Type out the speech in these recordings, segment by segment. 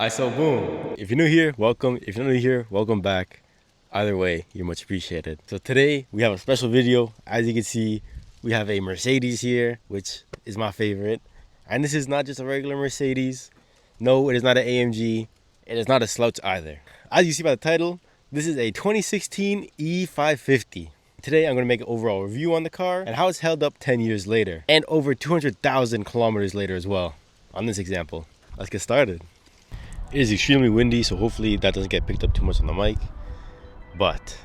So boom. If you're new here, welcome. If you're not new here, welcome back. Either way, you're much appreciated. So today we have a special video. As you can see, we have a Mercedes here, which is my favorite. And this is not just a regular Mercedes. No, it is not an AMG. It is not a slouch either. As you see by the title, this is a 2016 E550. Today I'm going to make an overall review on the car and how it's held up 10 years later and over 200,000 kilometers later as well on this example. Let's get started. It is extremely windy, so hopefully that doesn't get picked up too much on the mic. But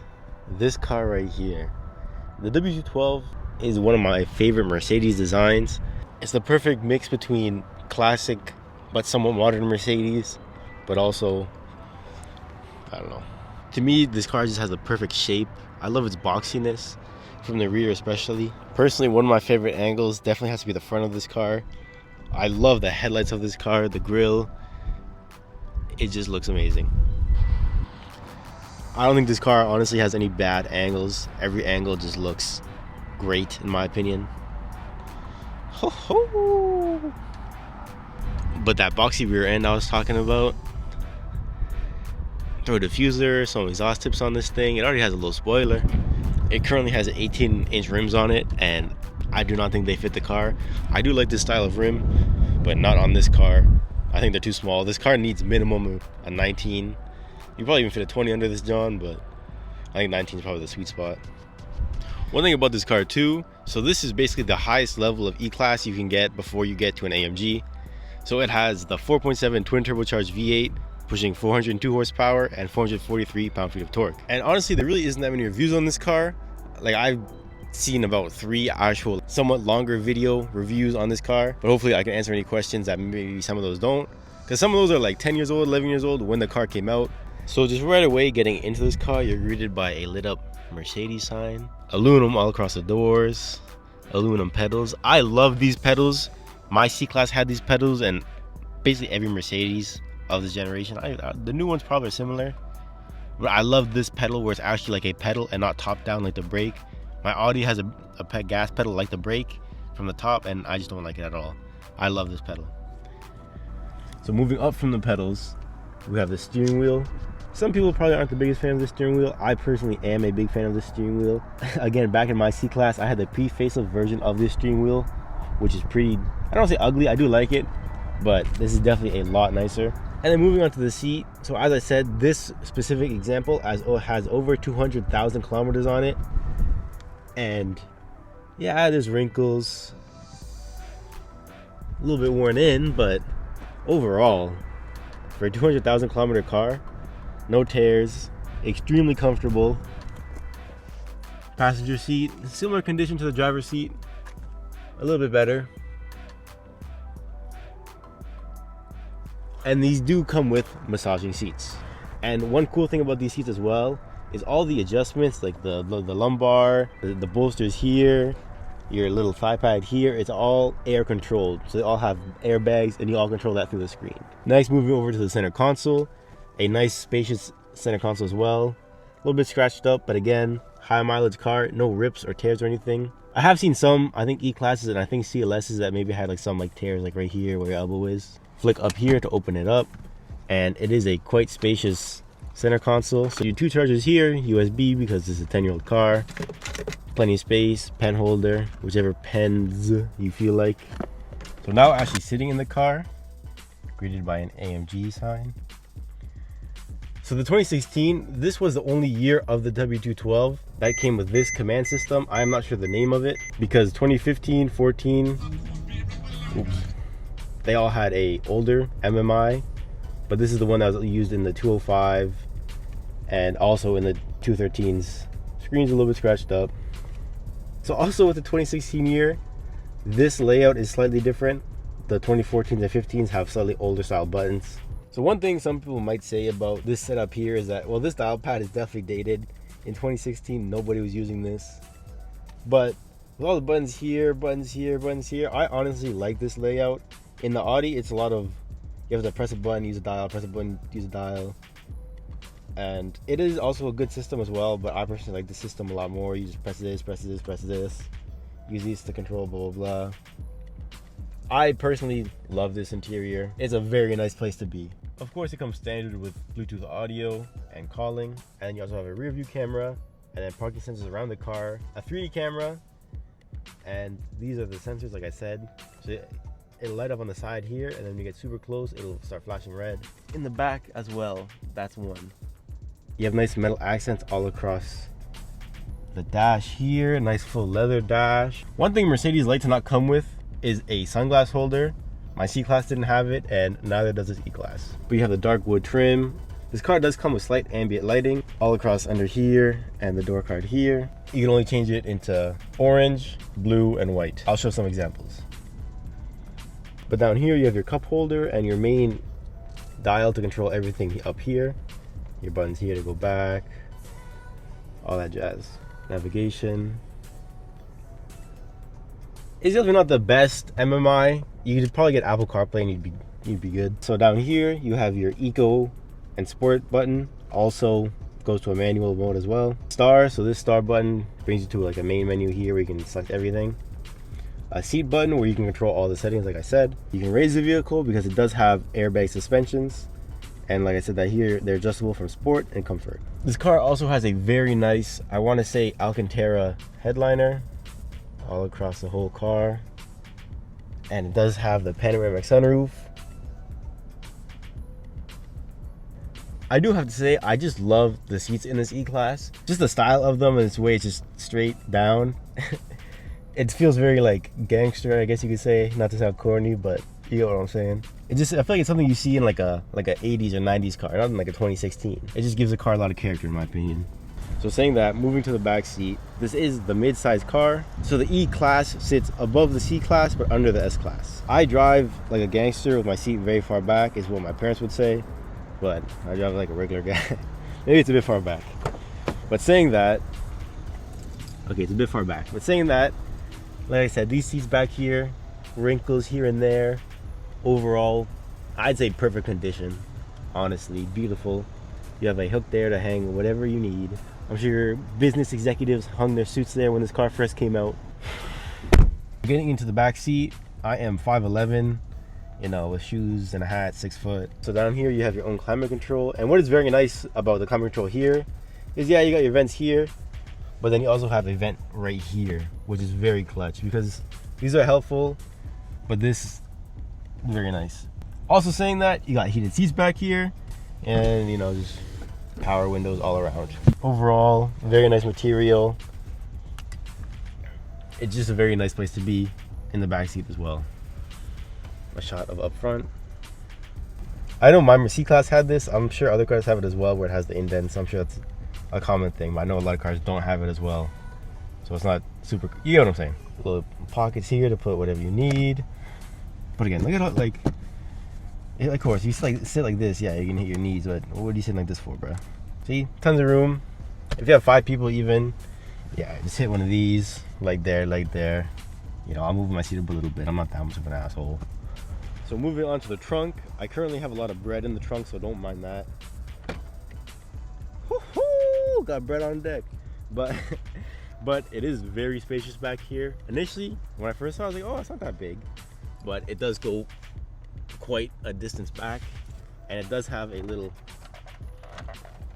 this car right here, the W212, is one of my favorite Mercedes designs. It's the perfect mix between classic but somewhat modern Mercedes, but also, I don't know. To me, this car just has the perfect shape. I love its boxiness, from the rear especially. Personally, one of my favorite angles definitely has to be the front of this car. I love the headlights of this car, the grille. It just looks amazing. I don't think this car honestly has any bad angles. Every angle just looks great in my opinion. Ho ho! But that boxy rear end I was talking about, throw a diffuser, some exhaust tips on this thing. It already has a little spoiler. It currently has 18-inch rims on it, and I do not think they fit the car. I do like this style of rim, but not on this car. I think they're too small. This car needs minimum a 19. You probably even fit a 20 under this, John, but I think 19 is probably the sweet spot. One thing about this car too, so this is basically the highest level of E-Class you can get before you get to an AMG. So it has the 4.7 twin turbocharged V8, pushing 402 horsepower and 443 pound-feet of torque. And honestly, there really isn't that many reviews on this car. Like, I've seen about 3 actual somewhat longer video reviews on this car, but hopefully I can answer any questions that maybe some of those don't, because some of those are like 10 years old, 11 years old when the car came out. So just right away getting into this car, you're greeted by a lit up Mercedes sign, aluminum all across the doors, aluminum pedals. I love these pedals. My C-Class had these pedals, and basically every Mercedes of this generation, the new ones probably are similar, but I love this pedal where it's actually like a pedal and not top down like the brake. My Audi has a gas pedal like the brake from the top, and I just don't like it at all. I love this pedal. So moving up from the pedals, we have the steering wheel. Some people probably aren't the biggest fan of the steering wheel. I personally am a big fan of the steering wheel. Again, back in my C-Class, I had the pre-facelift version of this steering wheel, which is pretty, I don't say ugly, I do like it, but this is definitely a lot nicer. And then moving on to the seat, so as I said, this specific example has over 200,000 kilometers on it. And yeah, there's wrinkles, a little bit worn in, but overall, for a 200,000 kilometer car, no tears, extremely comfortable. Passenger seat, similar condition to the driver's seat, a little bit better. And these do come with massaging seats. And one cool thing about these seats as well is all the adjustments, like the lumbar, the bolsters here, your little thigh pad here, it's all air controlled. So they all have airbags, and you all control that through the screen. Next, moving over to the center console, a nice spacious center console as well. A little bit scratched up, but again, high mileage car, no rips or tears or anything. I have seen some, I think E-Classes and I think CLSs that maybe had like some like tears like right here where your elbow is. Flick up here to open it up, and it is a quite spacious center console. So your 2 chargers here, USB because this is a 10-year-old car, plenty of space, pen holder, whichever pens you feel like. So now actually sitting in the car, greeted by an AMG sign. So the 2016, this was the only year of the W212 that came with this command system. I'm not sure the name of it, because 2015, 14, they all had a older MMI, but this is the one that was used in the 205 and also in the 213s. Screen's a little bit scratched up. So also with the 2016 year, this layout is slightly different. The 2014s and 15s have slightly older style buttons. So one thing some people might say about this setup here is that, well, this dial pad is definitely dated. In 2016, nobody was using this. But with all the buttons here, buttons here, buttons here, I honestly like this layout. In the Audi, it's a lot of, you have to press a button, use a dial, press a button, use a dial. And it is also a good system as well, but I personally like the system a lot more. You just press this, press this, press this. Use these to control blah, blah, blah. I personally love this interior. It's a very nice place to be. Of course, it comes standard with Bluetooth audio and calling, and you also have a rear view camera, and then parking sensors around the car, a 3D camera, and these are the sensors, like I said. So it'll light up on the side here, and then when you get super close, it'll start flashing red. In the back as well, that's one. You have nice metal accents all across the dash here, nice full leather dash. One thing Mercedes like to not come with is a sunglass holder. My C-Class didn't have it, and neither does this E-Class. But you have the dark wood trim. This car does come with slight ambient lighting all across under here and the door card here. You can only change it into orange, blue, and white. I'll show some examples. But down here you have your cup holder and your main dial to control everything up here. Your buttons here to go back, all that jazz. Navigation. It's definitely not the best MMI. You could probably get Apple CarPlay and you'd be good. So down here you have your Eco and Sport button. Also goes to a manual mode as well. Star, so this star button brings you to like a main menu here where you can select everything. A seat button where you can control all the settings, like I said. You can raise the vehicle because it does have airbag suspensions. And like I said, that here, they're adjustable from sport and comfort. This car also has a very nice, I want to say Alcantara headliner all across the whole car. And it does have the panoramic sunroof. I do have to say, I just love the seats in this E-Class. Just the style of them and its way it's just straight down. It feels very like gangster, I guess you could say. Not to sound corny, but you know what I'm saying. I feel like it's something you see in like a 80s or 90s car, not in like a 2016. It just gives the car a lot of character in my opinion. So saying that, moving to the back seat, this is the mid-size car. So the E-Class sits above the C-Class but under the S-Class. I drive like a gangster with my seat very far back is what my parents would say, but I drive like a regular guy. Maybe it's a bit far back. But saying that, okay, it's a bit far back. But saying that, like I said, these seats back here, wrinkles here and there. Overall, I'd say perfect condition. Honestly, beautiful. You have a hook there to hang whatever you need. I'm sure business executives hung their suits there when this car first came out. Getting into the back seat, I am 5'11", you know, with shoes and a hat, 6 foot. So down here you have your own climate control. And what is very nice about the climate control here is, yeah, you got your vents here, but then you also have a vent right here, which is very clutch because these are helpful, but this is very nice. Also saying that, you got heated seats back here and, you know, just power windows all around. Overall, very nice material. It's just a very nice place to be in the back seat as well. A shot of up front. I know my C-Class had this. I'm sure other cars have it as well, where it has the indents. I'm sure that's a common thing, but I know a lot of cars don't have it as well. So it's not super, you get what I'm saying. Little pockets here to put whatever you need. But again, look at how, like, of course, you sit like this, yeah, you can hit your knees, but what are you sitting like this for, bro? See, tons of room. If you have 5 people even, yeah, just hit one of these, like there, like there. You know, I'll move my seat up a little bit. I'm not that much of an asshole. So moving on to the trunk, I currently have a lot of bread in the trunk, so don't mind that. Woohoo! Got bread on deck. But it is very spacious back here. Initially, when I first saw it, I was like, oh, it's not that big. But it does go quite a distance back, and it does have a little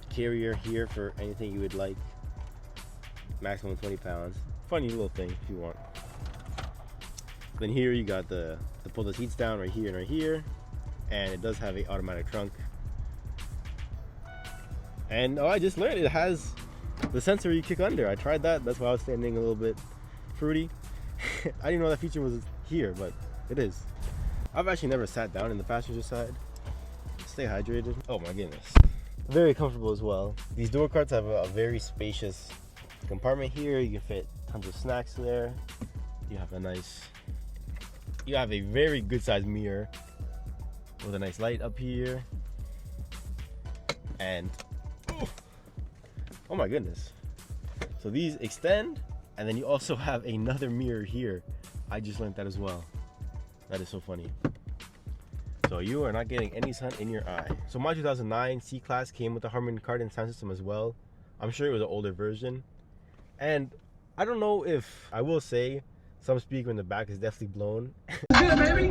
carrier here for anything you would like. Maximum 20 pounds. Funny little thing if you want. Then here you got to pull the seats down right here and right here, and it does have an automatic trunk. And oh, I just learned it has the sensor you kick under. I tried that. That's why I was standing a little bit fruity. I didn't know that feature was here, but it is. I've actually never sat down in the passenger side. Stay hydrated. Oh my goodness. Very comfortable as well. These door cards have a very spacious compartment here. You can fit tons of snacks there. You have a very good sized mirror with a nice light up here. And oh my goodness. So these extend, and then you also have another mirror here. I just learned that as well. That is so funny. So you are not getting any sun in your eye. So my 2009 C-Class came with the Harman Kardon sound system as well. I'm sure it was an older version. And I don't know if, I will say, some speaker in the back is definitely blown. good, baby.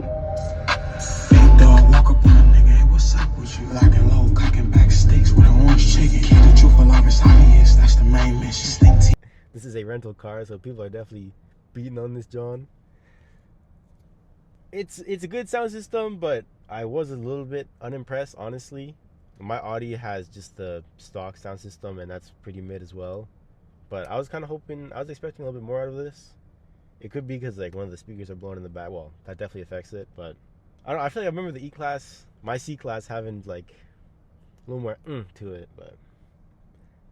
Big dog walk up on a nigga, hey, what's up with you? Lock and low, cooking back steaks with an orange chicken. Keep the truth alive as obvious, that's the main mission. This is a rental car, so people are definitely beating on this John. It's a good sound system, but I was a little bit unimpressed, honestly. My Audi has just the stock sound system, and that's pretty mid as well. But I was kind of hoping, I was expecting a little bit more out of this. It could be because like one of the speakers are blowing in the back. Well, that definitely affects it, but I don't know. I feel like I remember the E-Class, my C-Class having like a little more to it, but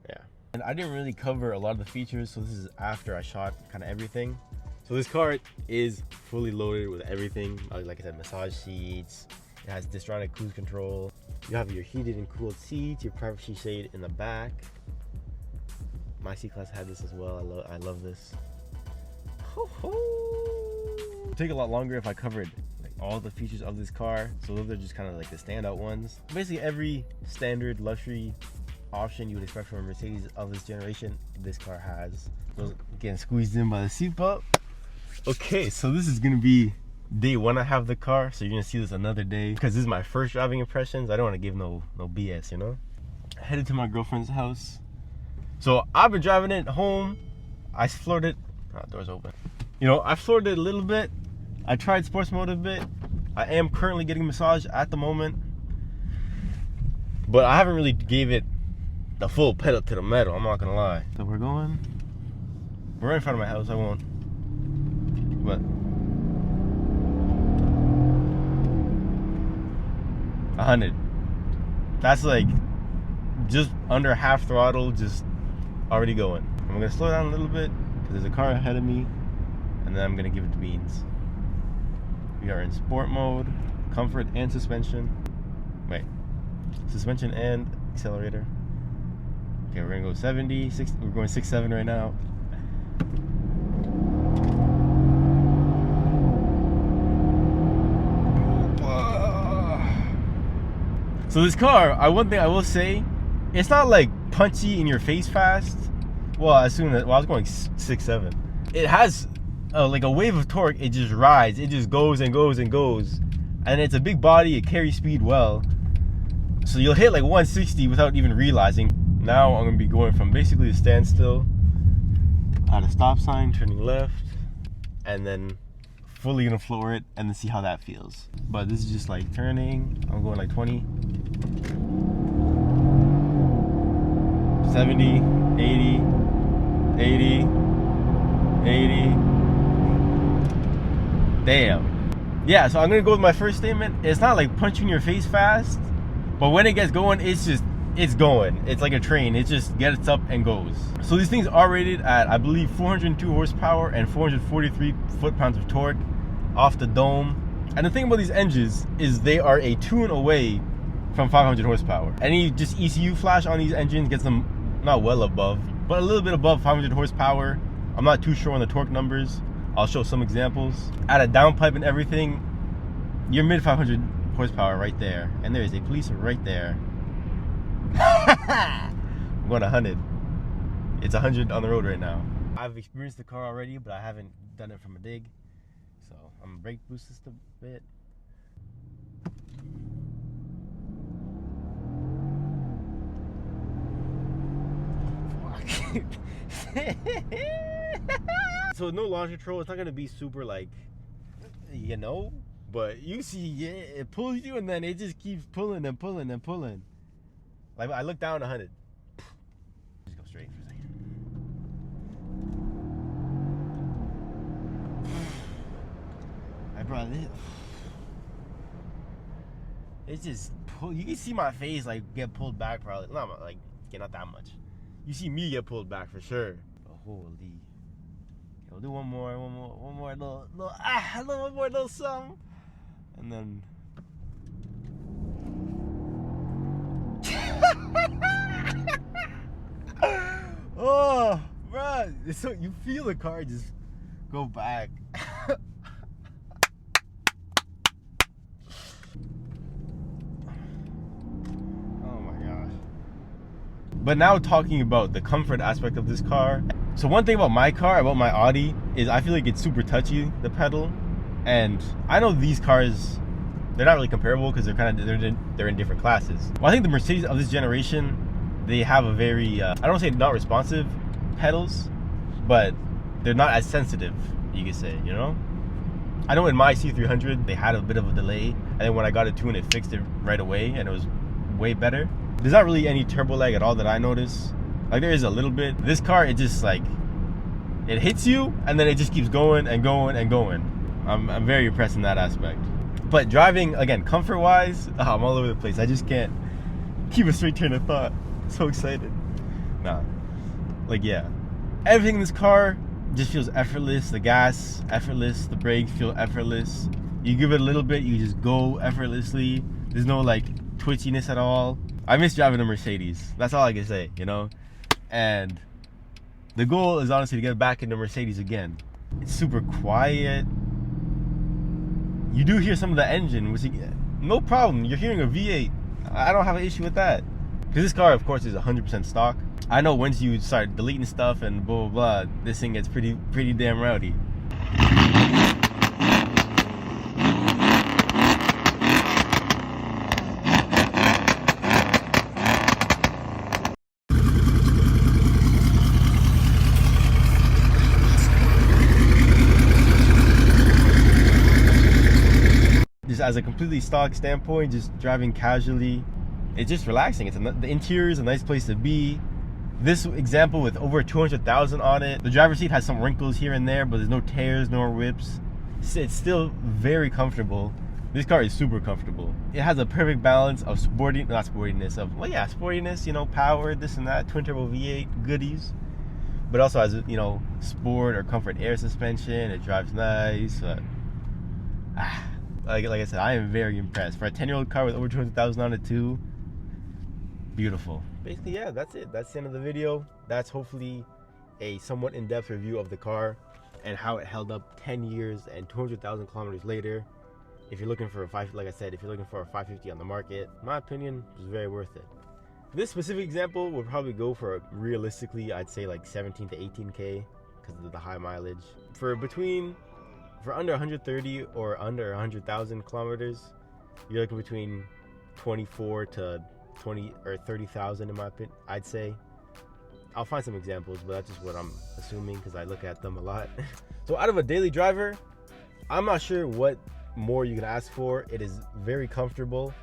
yeah. And I didn't really cover a lot of the features, so this is after I shot kind of everything. So this car is fully loaded with everything. Like I said, massage seats. It has Distronic cruise control. You have your heated and cooled seats, your privacy shade in the back. My C-Class had this as well. I love this. It'd take a lot longer if I covered like all the features of this car. So those are just kind of like the standout ones. Basically every standard luxury option you would expect from a Mercedes of this generation, this car has. So getting squeezed in by the seatbelt. Okay, so this is gonna be day one I have the car, so you're gonna see this another day because this is my first driving impressions. I don't want to give no BS, you know. Headed to my girlfriend's house. So I've been driving it home. I floored it. Doors open. You know, I floored it a little bit. I tried sports mode a bit. I am currently getting massage at the moment, but I haven't really gave it the full pedal to the metal, I'm not gonna lie. So we're right in front of my house. I won't, but 100. That's like just under half throttle, just already going. I'm gonna slow down a little bit because there's a car ahead of me, and then I'm gonna give it the beans. We are in sport mode, comfort and suspension. Wait, suspension and accelerator. Okay, we're gonna go 70, 60, we're going 6.7 right now. So this car, one thing I will say, it's not like punchy in your face fast. Well, I was going 6.7. It has like a wave of torque. It just rides. It just goes and goes and goes. And it's a big body. It carries speed well. So you'll hit like 160 without even realizing. Now I'm gonna be going from basically a standstill at a stop sign, turning left, and then fully gonna floor it and then see how that feels. But this is just like turning. I'm going like 20, 70, 80, 80, 80. Damn. Yeah, so I'm gonna go with my first statement. It's not like punching your face fast, but when it gets going, it's going. It's like a train. It just gets up and goes. So these things are rated at, I believe, 402 horsepower and 443 foot-pounds of torque off the dome. And the thing about these engines is they are a tune away from 500 horsepower. Any just ECU flash on these engines gets them not well above, but a little bit above 500 horsepower. I'm not too sure on the torque numbers. I'll show some examples. At a downpipe and everything, you're mid 500 horsepower right there. And there is a police right there. I'm going 100. It's 100 on the road right now. I've experienced the car already, but I haven't done it from a dig. So I'm gonna brake boost this a bit. So no launch control. It's not gonna be super like, you know, but you see, yeah, it pulls you and then it just keeps pulling and pulling and pulling. Like I look down 100. Just go straight for a second. I brought it. It's just pull. You can see my face like get pulled back probably. Not like not that much. You see me get pulled back for sure. But holy. Okay, we'll do one more little something, and then. Oh, bro! So you feel the car just go back. But now talking about the comfort aspect of this car. So one thing about my car, about my Audi, is I feel like it's super touchy, the pedal. And I know these cars, they're not really comparable because they're in different classes. Well, I think the Mercedes of this generation, they have a very I don't say not responsive pedals, but they're not as sensitive, you could say, you know. I know in my C300 they had a bit of a delay, and then when I got it tuned, it fixed it right away, and it was way better. There's not really any turbo lag at all that I notice. Like, there is a little bit. This car, it just like, it hits you and then it just keeps going and going and going. I'm very impressed in that aspect. But driving, again, comfort wise, I'm all over the place. I just can't keep a straight train of thought. So excited. Nah, like, yeah, everything in this car just feels effortless. The gas, effortless. The brakes feel effortless. You give it a little bit, you just go effortlessly. There's no like twitchiness at all. I miss driving a Mercedes. That's all I can say, you know. And the goal is honestly to get back into Mercedes again. It's super quiet. You do hear some of the engine, which no problem. You're hearing a V8. I don't have an issue with that. Because this car, of course, is 100% stock. I know once you start deleting stuff and blah, blah, blah, this thing gets pretty damn rowdy. Just as a completely stock standpoint, just driving casually, it's just relaxing. The interior is a nice place to be. This example with over 200,000 on it, the driver's seat has some wrinkles here and there, but there's no tears, no rips. It's still very comfortable. This car is super comfortable. It has a perfect balance of sportiness, you know, power, this and that, twin turbo V8 goodies, but also has, you know, sport or comfort air suspension. It drives nice. Like I said, I am very impressed. For a 10-year-old car with over 200,000 on it too, beautiful. Basically, yeah, that's it. That's the end of the video. That's hopefully a somewhat in-depth review of the car and how it held up 10 years and 200,000 kilometers later. If you're looking for a if you're looking for a 550 on the market, in my opinion, it was very worth it. This specific example would probably go for, realistically, I'd say like 17 to 18K because of the high mileage. For under 130 or under 100,000 kilometers, you're looking between 24 to 20 or 30,000 in my opinion, I'd say. I'll find some examples, but that's just what I'm assuming because I look at them a lot. So out of a daily driver, I'm not sure what more you can ask for. It is very comfortable,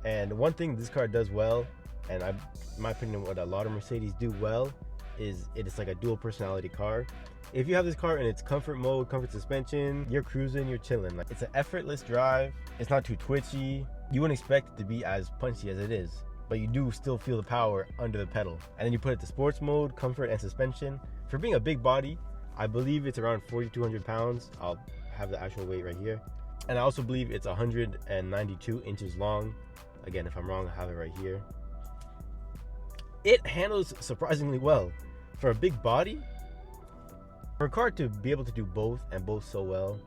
and one thing this car does well, and in my opinion what a lot of Mercedes do well, is it is like a dual personality car. If you have this car in its comfort mode, comfort suspension, you're cruising, you're chilling. Like, it's an effortless drive. It's not too twitchy. You wouldn't expect it to be as punchy as it is, but you do still feel the power under the pedal. And then you put it to sports mode, comfort and suspension. For being a big body, I believe it's around 4,200 pounds. I'll have the actual weight right here. And I also believe it's 192 inches long. Again, if I'm wrong, I have it right here. It handles surprisingly well. For a big body, for a car to be able to do both and both so well,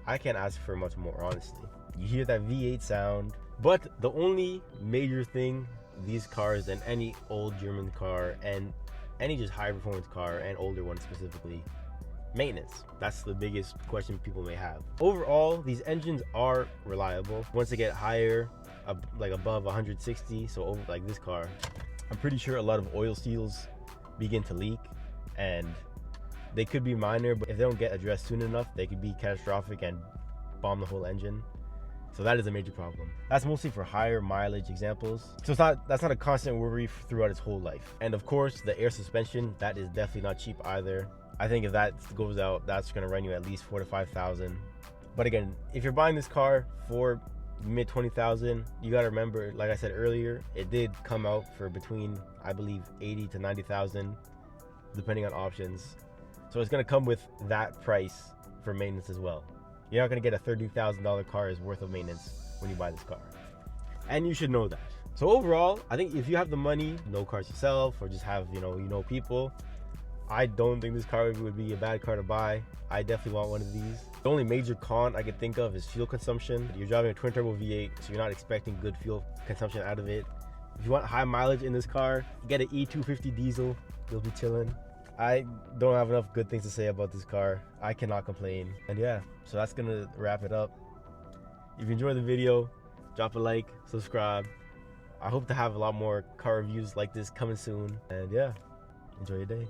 I can't ask for much more, honestly. You hear that V8 sound, but the only major thing these cars and any old German car and any just high performance car and older ones specifically, maintenance. That's the biggest question people may have. Overall, these engines are reliable. Once they get higher, like above 160, so over like this car, I'm pretty sure a lot of oil seals begin to leak, and they could be minor, but if they don't get addressed soon enough, they could be catastrophic and bomb the whole engine. So that is a major problem. That's mostly for higher mileage examples. So that's not a constant worry throughout its whole life. And of course, the air suspension, that is definitely not cheap either. I think if that goes out, that's gonna run you at least 4,000 to 5,000. But again, if you're buying this car for mid 20,000, you gotta remember, like I said earlier, it did come out for between, I believe, 80 to 90,000, depending on options. So it's gonna come with that price for maintenance as well. You're not gonna get a $30,000 car's worth of maintenance when you buy this car, and you should know that. So overall, I think if you have the money, know cars yourself, or just have you know people, I don't think this car would be a bad car to buy. I definitely want one of these. The only major con I could think of is fuel consumption. You're driving a twin turbo V8, so you're not expecting good fuel consumption out of it. If you want high mileage in this car, get an E550 diesel. You'll be chilling. I don't have enough good things to say about this car. I cannot complain. And yeah, so that's gonna wrap it up. If you enjoyed the video, drop a like, subscribe. I hope to have a lot more car reviews like this coming soon. And yeah, enjoy your day.